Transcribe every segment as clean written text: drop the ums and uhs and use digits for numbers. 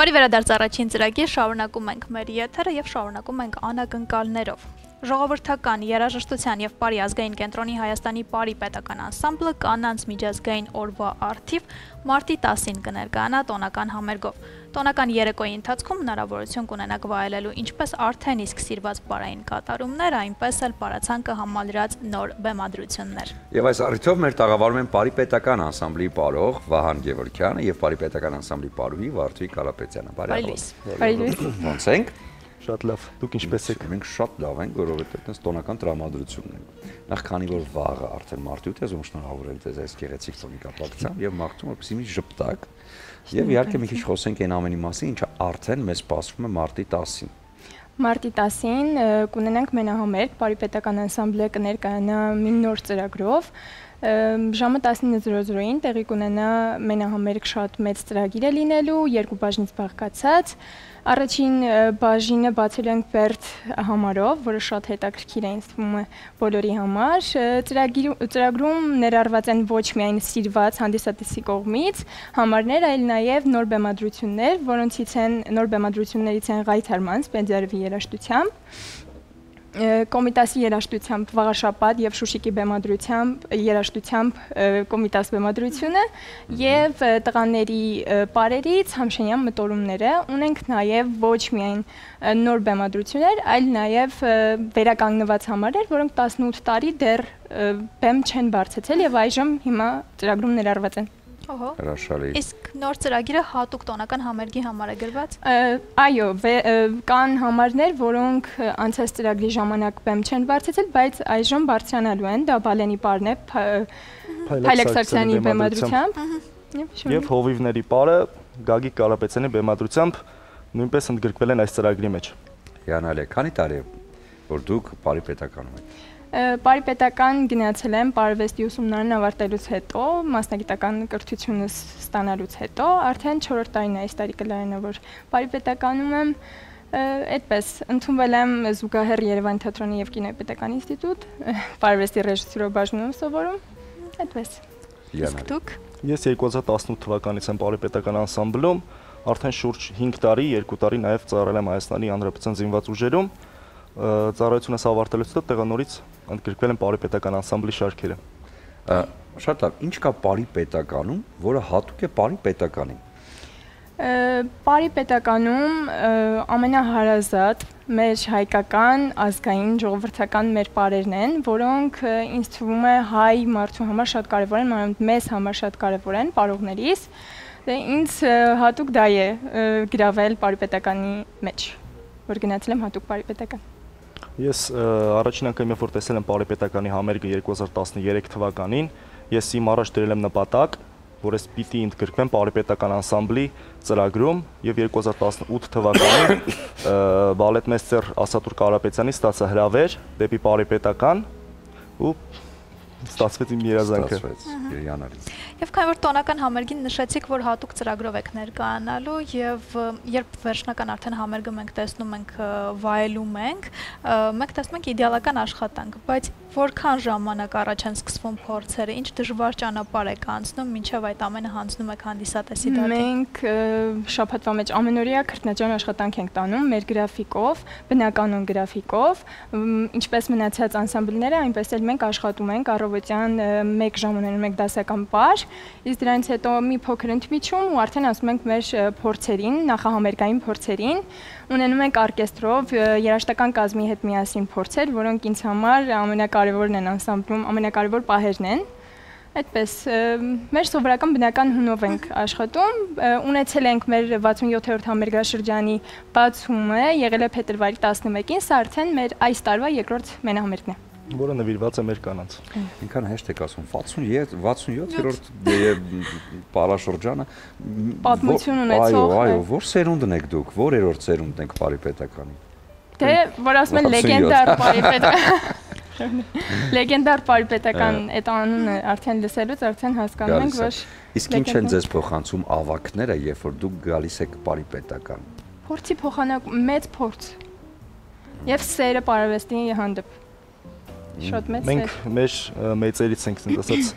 Բարի վերադարձ առաջին ծրագիր, շարունակում ենք մեր եթերը եւ շարունակում ենք անակնկալներով։ Ժողովրդական երաժշտության եւ Պարի ազգային կենտրոնի Հայաստանի Պարի պետական անսամբլը կանանց միջազգային օրվա առթիվ մարտի 10-ին կներկայանա տոնական համերգով։ Տոնական երեկոյի ընթացքում հնարավորություն կունենաք վայելելու ինչպես արդեն իսկ սիրված պարային կատարումներ, այնպես էլ պարացանկը համալրած նոր բեմադրություններ։ Եվ այս առիթով մեր տաղավարում են Պարի պետական անսամբլի պարող Վահան Գևորգյանը եւ Պարի պետական անսամբլի պարուհի Վարդուհի Կարապետյանը։ Բարի լույս։ Ոնց ենք։ Շատ լավ, դուք ինչպես եք։ Մենք շատ լավ ենք, որովհետեւ այս տոնական տրամադրությունն է։ Նախ քանի որ վաղը արդեն մարտի 8-ը ես շնորհավորել ձեզ այս գեղեցիկ տոնի կապակցությամբ եւ մաղթում որպեսզի մի ժպտակ եւ իհարկե մի քիչ խոսենք այն ամենի մասին, ինչը արդեն մեզ սպասվում է մարտի 10-ին։ Մարտի 10-ին կունենանք մենահամերգ, Պարի պետական անսամբլը կներկայանա մի նոր ծրագրով։ Ժամը 19:00-ին տեղի կունենա մենահամերգ շատ մեծ ծրագիր է լինելու, երկու բաժնից բաղկացած։ Առաջին բաժինը բացել ենք Բերդ համարով, որը շատ հետաքրքիր է ինձ թվում է բոլորի համար։ Ծրագրում ներառված են ոչ միայն սիրված հանդիսատեսի կողմից համարներ, այլ նաև նոր բեմադրություններ, նոր բեմադրություններից են Ղայթարման Սպենդիարովի երաժշտությամբ, Կոմիտասի երաժշտությամբ Վաղաշապատ եւ Շուշիկի բեմադրությամբ երաժշտությամբ Կոմիտաս բեմադրությունը եւ տղաների պարերից Համշենյան մտորումները ունենք նաեւ ոչ միայն նոր բեմադրություններ, այլ նաեւ վերականգնված համարներ, որոնք 18 տարի դեռ բեմ չեն բարձեցել եւ այժմ հիմա ծրագրում ներառված են։ Հրաշալի։ Իսկ նոր ծրագիրը հատուկ տոնական համերգի համար է գրված։ Այո, կան համարներ, որոնք անցած ծրագրի ժամանակ բեմ չեն բարձեցել, բայց այժմ բարձրանալու են, դա Բալենի պարն է, Փայլակ Սարգսյանի բեմադրությամբ եւ Հովիվների պարը Գագիկ Կարապետյանի բեմադրությամբ նույնպես ընդգրկվել են այս ծրագրի մեջ։ Հիանալի է, քանի տարի է որ դուք Պարի պետականում եք։ Պարի պետական գնացել եմ պարվեստի ուսումնարան ավարտելուց հետո, մասնագիտական կրթությունս ստանալուց հետո, արդեն 4-րդ տարին է այս տարի կլայնա, որ Պարի պետականում եմ, այդպես ընդունվել եմ զուգահեռ Երևանի թատրոնի եւ կինոյի պետական ինստիտուտ, պարվեստի ռեժիսուրով բաժնում սովորում, այդպես։ Իսկ դուք։ Ես 2018 թվականից եմ Պարի պետական անսամբլում, արդեն շուրջ 5 տարի, 2 տարի նաեւ ծառայել եմ Հայաստանի Հանրապետության զինված ուժերում։ Ծառայությունս ավարտելուց հետո տեղանորից ընդգրկվել եմ Պարի պետական անսամբլի շարքերը։ Շատ լավ, ինչ կա Պարի պետականում, որը հատուկ է Պարի պետականին։ Պարի պետականում ամենահարազատ մեր հայկական ազգային ժողովրդական մեր պարերն են, որոնք ինձ թվում է հայ մարդու համար շատ կարևոր են, մանավանդ մեզ համար շատ կարևոր են պարողներիս։ Ինձ հատուկ դա է գրավել Պարի պետականի մեջ, որ գնացել եմ հատուկ Պարի պետական։ Ես առաջին անգամ երբ որ տեսել եմ Պարի պետականի համերգը 2013 թվականին, ես իմ առաջ դրել եմ նպատակ, որ ես պիտի ընդգրկվեմ Պարի պետական անսամբլի ծրագրում եւ 2018 թվականին բալետմեստեր Ասատուր Կարապետյանի ստացա հրավեր դեպի Պարի պետական ու ստացվեց իմ երազանքը։ Եվ քանի որ տոնական համերգին նշեցիք, որ հատուկ ծրագրով եք ներկայանալու եւ երբ վերջնական արդեն համերգը մենք տեսնում ենք, վայելում ենք, մենք տեսնում ենք իդեալական աշխատանք, բայց որքան ժամանակ առաջ են սկսվում փորձերը, ինչ դժվար ճանապարհ եք անցնում, մինչեւ այդ ամենը հանձնում եք հանդիսատեսի դատին։ Մենք շաբաթվա մեջ ամենօրյա քրտնաջան աշխատանք ենք տանում մեր գրաֆիկով, բնականon գրաֆիկով, ինչպես մնացած անսամբլները, այնպես էլ մենք աշխատում ենք առավոտյան 1 ժամ ունենում ենք դասական պար, իսկ դրանից հետո մի փոքր ընդմիջում ու արդեն ասում ենք մեր փորձերին, նախահամերգային փորձերին, ունենում ենք օրկեստրով երաժշտական կազմի հետ միասին փորձեր, որոնք ինձ համար ամենակարևորն են անսամբլում, ամենակարևոր պահերն են։ Այդպես, մեր սովորական բնական հունով ենք աշխատում, ունեցել ենք մեր 67-րդ համերգաշրջանի բացումը, եղել է փետրվարի 11-ին, սա արդեն մեր այս տարվա երկրորդ մենահամերգն է։ Որը նվիրված է մեր կանանց։ Ինքան հեշտ եք ասում 67-րդ պարաշրջանը պատմություն ունեցող։ Այո, որ սերունդն եք դուք, որերորդ սերունդն եք Պարի պետականի։ Դե, որ ասում են լեգենդար Պարի պետական։ Լեգենդար Պարի պետական այդ անունը արդեն լսելուց արդեն հասկանում ենք, որ իսկ ինչ են ձեզ փոխանցում ավակները, երբ որ դուք գալիս եք Պարի պետական։ Փորձի փոխանակում մեծ փորձ։ Եվ սերը պարավեստի հանդեպ։ Շատ մեծ մենք մեր մեծերից ենք ասած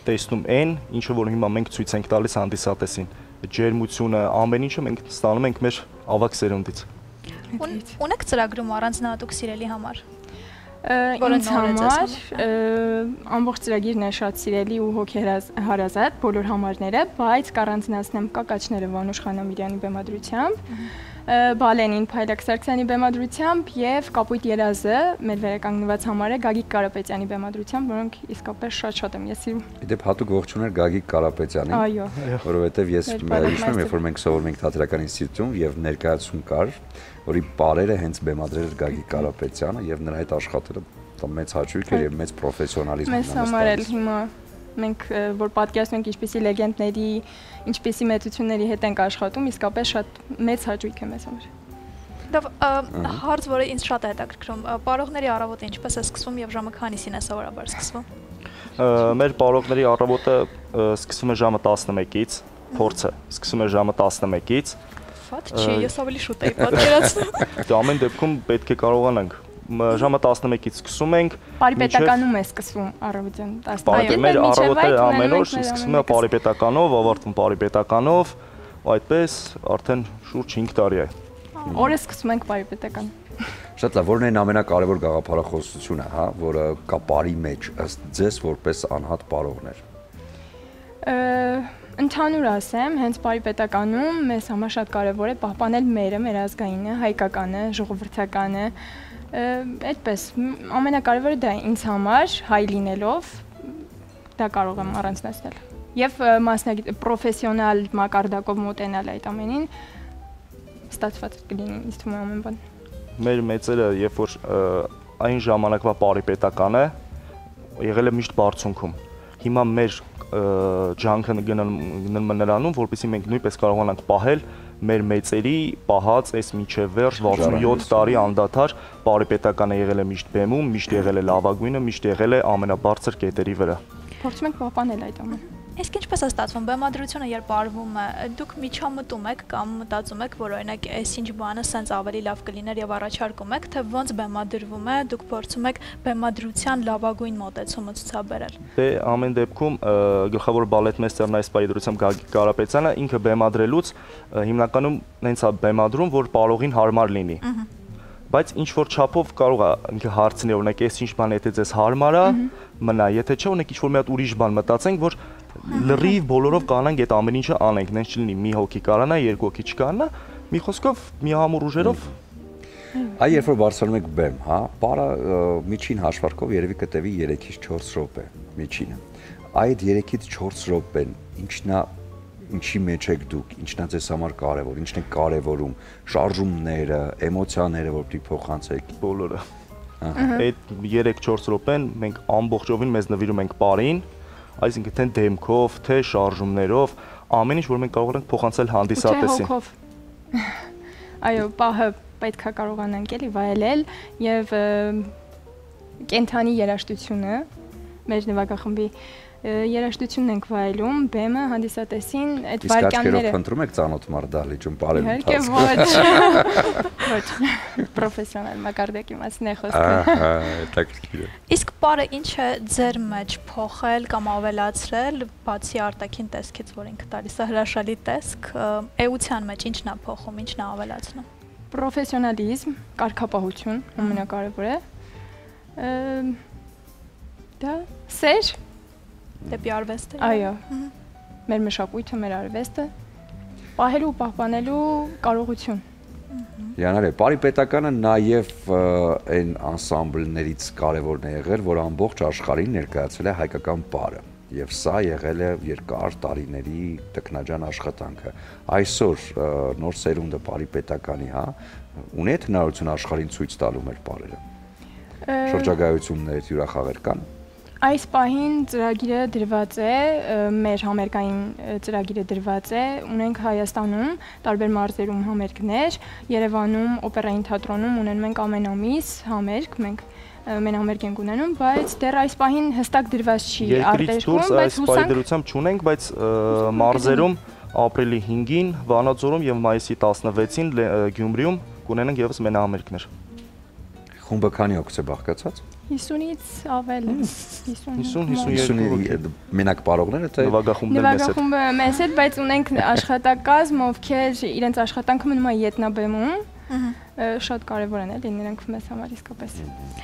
տեսնում այն, ինչը որ հիմա մենք ցույց ենք տալիս հանդիսատեսին։ Ջերմությունը, ամեն ինչը մենք ստանում ենք մեր ավագ սերունդից։ Ունեք ծրագրում առանձնահատուկ սիրելի համար։ Ինձ համար ամբողջ ծրագիրն է շատ սիրելի ու հոգեհարազատ բոլոր համարները, բայց կառանձնացնեմ Կակաչները Վանուշ Խանամիրյանի բեմադրությամբ, Բալենին Փայլակ Սարգսյանի բեմադրությամբ եւ Կապույտ երազը մեր վերականգնված համարը Գագիկ Կարապետյանի բեմադրությամբ, որոնք իսկապես շատ եմ ես սիրում։ Իդեպ հատուկ ողջուներ Գագիկ Կարապետյանին, Այո, որովհետեւ ես հիշում եմ, երբ որ մենք սովորում ենք թատերական ինստիտուտում եւ ներկայացում կար, որի բարերը հենց բեմադրել էր Գագիկ Կարապետյանը եւ նրա հետ աշխատելը մեծ հաճույք էր եւ մեծ պրոֆեսիոնալիզմ մեզ համար էլ հիմա մենք որ պատկերացնում ենք ինչպիսի լեգենդների, ինչպիսի մեծությունների հետ ենք աշխատում, իսկապես շատ մեծ հաճույք է մեզ համար։ Դա հարց, որը ինձ շատ է հետաքրքրում, պարողների առավոտը ինչպես է սկսվում եւ ժամը քանիսին է սովորաբար սկսվում։ Մեր պարողների առավոտը սկսվում է ժամը 11-ից, փորձը սկսվում է ժամը 11-ից։ Վատ չի, ես ավելի շուտ էի պատկերացնում։ Դա ամեն դեպքում պետք է կարողանանք ժամը 11-ից սկսում ենք։ Պարիպետականում է սկսվում առավոտյան 11-ից։ Մեր առավոտը ամեն օր սկսվում է պարիպետականով, ավարտվում պարիպետականով, այդպես արդեն շուրջ 5 տարի է։ Օրը սկսում ենք պարիպետական։ Շատ լավ, որն է ամենակարևոր գաղափարախոսությունը, հա, որը կա բարի մեջ ըստ ձեզ որպես անհատ պարողներ։ Ընդհանուր ասեմ, հենց պարիպետականում մեզ համար շատ կարևոր է պահպանել մերը, մեր ազգայինը, հայկականը, ժողովրդականը։ Այդպես ամենակարևորը դա է ինձ համար հայ լինելով դա կարող եմ առանձնացնել եւ պրոֆեսիոնալ մակարդակով մոտենալ այդ ամենին ստացված կլինի ինձ թվում է ամեն բան։ Մեր մեծերը երբ որ այն ժամանակվա պարիպետականը եղել է միշտ բարձունքում։ Հիմա մեր ջանքը գնում նրանում, որպեսզի մենք նույնպես կարողանանք պահել մեր մեծերի պահած այս միջև վերջ 67 տարի անդադար պարիպետականը եղել է միշտ բեմում, միշտ եղել է լավագույնը, միշտ եղել է ամենաբարձր կետերի վրա։ Փորձում ենք պահպանել այդ ամենը։ Իսկ ինչպես է ստացվում բեմադրությունը, երբ արվում է, դուք միջամտում եք կամ մտածում եք, որ օրինակ այս ինչ բանը սենց ավելի լավ կլիներ եւ առաջարկում եք, թե ոնց բեմադրվում է, դուք փորձում եք բեմադրության լավագույն մոտեցումը ցուցաբերել։ Դե ամեն դեպքում գլխավոր բալետմեստերն այս պայդրությամբ Գագիկ Կարապետյանը ինքը բեմադրելուց հիմնականում հենց է բեմադրում, որ պարողին հարմար լինի։ Բայց ինչ որ չափով կարող է ինքը հարցնի, օրինակ, այս ինչ բան եթե ձեզ հարմար է, մնա, եթե չէ, օրինակ ինչ որ մի հատ ուրիշ բան մտածենք, որ լրիվ բոլորով կանանք այդ ամեն ինչը անենք, նենց չլինի մի հոգի կարանա, երկու հոգի չկանա, մի խոսքով մի համուր ուժերով։ Այ երբ որ բարձրանում եք բեմ, հա, պարը միջին հաշվարկով երևի կտևի 3-ից 4 րոպե միջինը։ Այդ 3-ից 4 րոպեն ինչն է ինչի մեջ եք դուք, ինչն է ձեզ համար կարևոր, ինչն է կարևորում, շարժումները, էմոցիաները, որ դուք փոխանցեք, բոլորը։ Այդ 3-4 րոպեն մենք ամբողջովին մեզ նվիրում ենք պարին, այսինքն թե դեմքով, թե շարժումներով, ամեն ինչ, որ մենք կարող ենք փոխանցել հանդիսատեսին։ Այո, պահը պետք է կարողանանք էլի վայելել եւ կենթանի երաժշտությունը մեր նվագախմբի երաժշտությունն ենք վայելում, բեմը հանդիսատեսին այդ վարքյանները։ Իսկ փնտրում եք ծանոթ մարդ դահլիճում բարելու ընթացքում։ Ոչ, պրոֆեսիոնալ մակարդակի մասն է խոսքը։ Ահա, հետաքրքիր է։ Իսկ պարը ինչ է ձեր մեջ փոխել կամ ավելացրել, բացի արտաքին տեսքից, որ ինքը տալիս է հրաշալի տեսք, էության մեջ ինչն է փոխում, ինչն է ավելացնում։ Պրոֆեսիոնալիզմ, կարգապահություն, ամենակարևորը։ Դա սեր դեպի արվեստը։ Այո։ Մեր մշակույթը, մեր արվեստը պահելու ու պահպանելու կարողություն։ Յանարե, պարիպետականը նաև այն անսամբլներից կարևորն է եղել, որ ամբողջ աշխարհին ներկայացել է հայկական պարը։ Եվ սա եղել է երկար տարիների տքնաջան աշխատանքը։ Այսօր նոր սերունդը պարիպետականի, հա, ունի այդ հնարավորություն աշխարհին ցույց տալու մեր պարերը։ Շրջագայություններ, հյուրախաղեր կան։ Այս պահին ծրագիրը դրված է, մեր համերգային ծրագիրը դրված է, ունենք Հայաստանում տարբեր մարզերում համերգներ, Երևանում օպերային թատրոնում ունենում ենք ամեն ամիս համերգ, մենք մենամերգ ենք ունենում, բայց դեռ այս պահին հստակ դրված չի արտերկում, բայց պայդրությամբ չունենք, բայց մարզերում ապրիլի 5-ին Վանաձորում եւ մայիսի 16-ին Գյումրիում կունենանք եւս մենահամերգներ։ Խումբը քանի հոգուց է բաղկացած։ 50-ից ավել 50-52 մենակ պարողները թե նվագախումբն մեզ հետ, բայց ունենք աշխատակազմ, ովքեր իրենց աշխատանքը մնում է ետնաբեմում, շատ կարևոր են էլի նրանք մեզ համար իսկապես։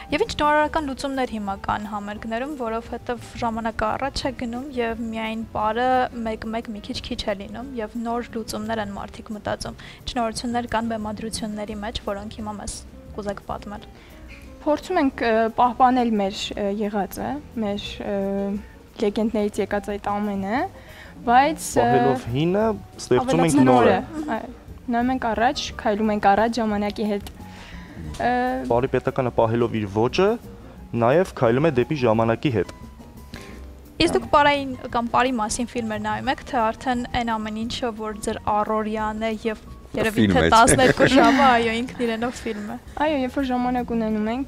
Եվ ինչ նորարարական լուծումներ հիմա կան համերգներում, որովհետև ժամանակը առաջ է գնում եւ միայն պարը մեկ-մեկ մի քիչ է լինում եւ նոր լուծումներ են մարդիկ մտածում։ Ինչ նորություններ կան բեմադրությունների մեջ, որոնք հիմա մեզ կուզեք պատմել։ Փորձում ենք պահպանել մեր եղածը, մեր լեգենդներից եկած այդ ամենը, բայց պահելով հինը ստեղծում ենք նորը։ Նայում ենք առաջ, քայլում ենք առաջ ժամանակի հետ։ Պարի պետականը պահելով իր ոճը, նաև քայլում է դեպի ժամանակի հետ։ Իսկ դուք պարային կամ պարի մասին ֆիլմեր նայում եք, թե արդեն այն ամեն ինչը, որ ձեր առօրյան է եւ երևի թե 12 ժամը, այո, ինքն իրենով ֆիլմ է։ Այո, երբ որ ժամանակ ունենում ենք,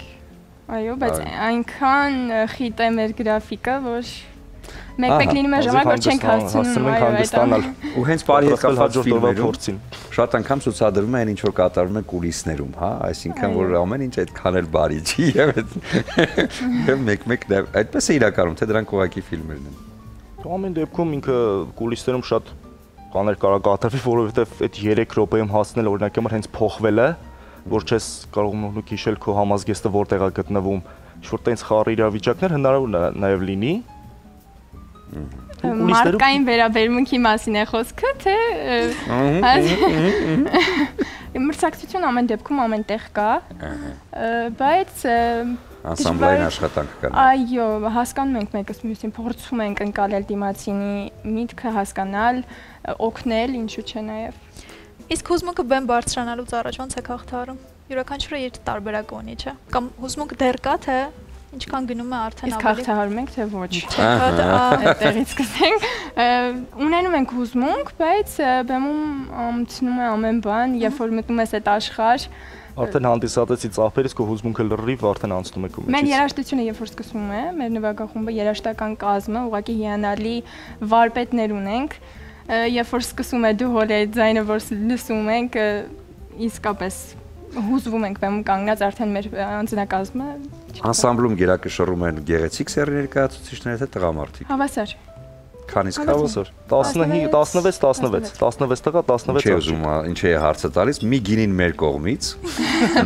այո, բայց այնքան խիտ է մեր գրաֆիկը, որ մեկ-մեկ լինում է ժամանակ, որ չենք հասցնում հանգստանալ։ Ու հենց բարի հետ կապված ֆիլմերում փորձին շատ անգամ ցուցադրում են ինչ որ կատարվում է կուլիսներում, հա, այսինքն որ ամեն ինչ այդքան էլ բարի չի եւ մեկ-մեկ այդպես է իրականում, թե դրանք ուղղակի ֆիլմերն են։ Ամեն դեպքում ինքը կուլիսներում շատ բաներ կարող կատարվի, որովհետեւ այդ 3 րոպեում հասնել օրինակ համար հենց փոխվել է, որ չես կարող նույնիսկ հիշել քո համազգեստը որտեղ է գտնվում, ինչ-որ տենց խառը իրավիճակներ հնարավոր է նաեւ լինի։ Մարկային վերաբերմունքի մասին է խոսքը, թե մրցակցություն ամեն դեպքում ամենտեղ կա, բայց անսամբլային աշխատանք կան։ Այո, հասկանում ենք մեկս մյուսին, փորձում ենք ընկալել դիմացինի միտքը, հասկանալ, օգնել, ինչու՞ չէ նաև։ Իսկ հուզմունքը բեմ բարձրանալուց առաջ ոնց եք հաղթահարում։ Յուրաքանչյուրը իր տարբերակ ունի, չէ՞։ Կամ հուզմունք դեռ կա, թե ինչքան գնում է արդեն ավելի։ Իսկ հաղթահարում ենք, թե ոչ։ Այդտեղից սկսենք։ Ունենում ենք հուզմունք, բայց բեմում ամցնում է ամեն բան, երբ որ մտնում ես այդ աշխարհ, արդեն հանդիսատեսի ծափերից քո հուզմունքը լրիվ արդեն անցնում է քո մեջից։ Մեր երաժշտությունը երբ որ սկսվում է, մեր նվագախումբը երաժշտական կազմը, ուղղակի հիանալի վարպետներ ունենք, երբ որ սկսում է դու հոլի ձայնը որ լսում ենք, իսկապես հուզվում ենք բեմում կանգնած արդեն մեր անձնակազմը։ Անսամբլում գերակշռում են գեղեցիկ սեռի ներկայացուցիչները թե տղամարդիկ։ Հավասար։ Քանից հավասար 15 16 տղա 16 Չէ ուզում ինչ է հարցը տալիս մի գինին մեր կողմից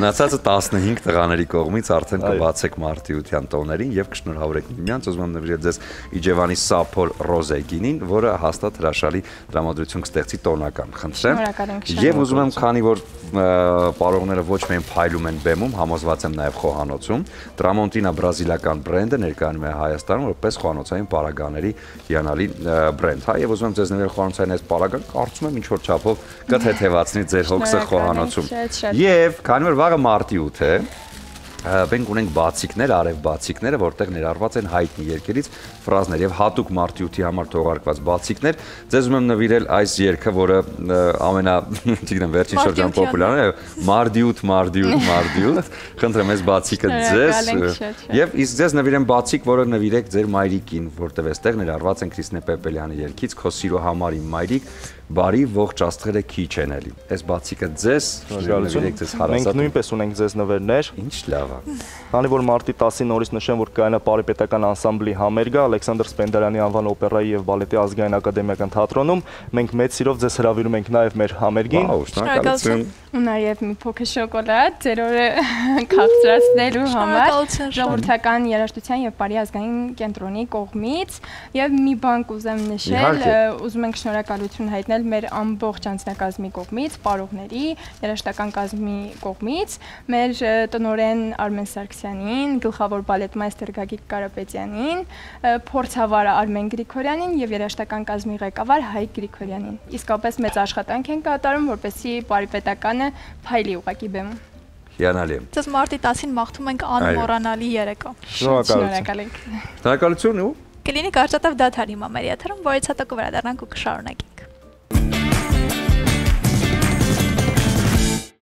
մնացածը 15 տղաների կողմից արդեն կբացեք մարտիության տոներին եւ կշնորհավորեք միմյանց ուզում եմ նվիրել ձեզ Իջևանի Սափոր Ռոզե գինին, որը հաստատ հրաշալի դրամատուրգիություն կստեղծի տոնական, խնդրեմ։ Եվ ուզում եմ, քանի որ պարողները ոչ միայն փայլում են բեմում, համոզված եմ նաեւ խոհանոցում, Տրամոնտինա բրազիլական բրենդը ներկայանում է Հայաստանում որպես խոհանոցային պարագաների հիանալի բրենդ, հա, եւ ուզում եմ ձեզ նվիրել խոհանոցային այս պարագան, կարծում եմ ինչ որ չափով կթեթևացնի ձեր հոգսը խոհանոցում։ Եվ քանի որ վաղը մարտի 8 է, մենք ունենք բացիկներ, արև բացիկները, որտեղ ներառված են հայտնի երկերից ֆրազներ եւ հատուկ մարտի 8-ի համար թողարկված բացիկներ։ Ձեզ ուզում եմ նվիրել այս երգը, որը ամենա, չգիտեմ, վերջին շրջան պոպուլարն է, Մարտի 8, խնդրեմ այս բացիկը ձեզ եւ իսկ ձեզ նվիրեմ բացիկ, որը նվիրեք ձեր մայրիկին, որտեղ այստեղ ներառված են Քրիստինե Պեպելյանի երգից Քո սիրո համար իմ մայրիկ, բարի ողջ աստղերը քիչ են էլի։ Այս բացիկը ձեզ նվիրեք ձեզ հարազատ։ Մենք նույնպես ունենք ձեզ նվերներ։ Ինչ լավ է։ Քանի որ մարտի 10-ին նորից նշեմ, որ կայանա Պարի պետական անսամբլի համերգը Ալեքսանդր Սպենդիարյանի անվան օպերայի եւ բալետի ազգային ակադեմիական թատրոնում, մենք մեծ սիրով ձեզ հրավիրում ենք նաեւ մեր համերգին։ Վաու, շնորհակալություն։ Ու նաեւ մի փոքր շոկոլադ ձեր օրը քաղցրացնելու համար ժողովրդական երաժշտության եւ Պարի ազգային կենտրոնի կողմից եւ մի բան կուզեմ նշել, ուզում ենք շնորհակալություն հայտնել մեր ամբողջ անձնակազմի կողմից, պարողների, երաժշտական կազմի կողմից, մեր տնօրեն Արմեն Սարգսյանին, գլխավոր բալետմայստեր Գագիկ Կարապետյանին, փորձավար Արմեն Գրիգորյանին եւ երաժշտական կազմի ղեկավար Հայկ Գրիգորյանին։ Իսկապես մեծ աշխատանք են կատարում, որպեսզի Պարի պետականը փայլի ուղղակի բեմում։ Հիանալի է։ Ձեզ մարտի 10-ին մաղթում ենք անմոռանալի երեկո։ Շնորհակալություն։ Շնորհակալություն ու կլինի կարճատև դադար հիմա մեր եթերում, որից հետո կվերադառնանք ու կշարունակենք։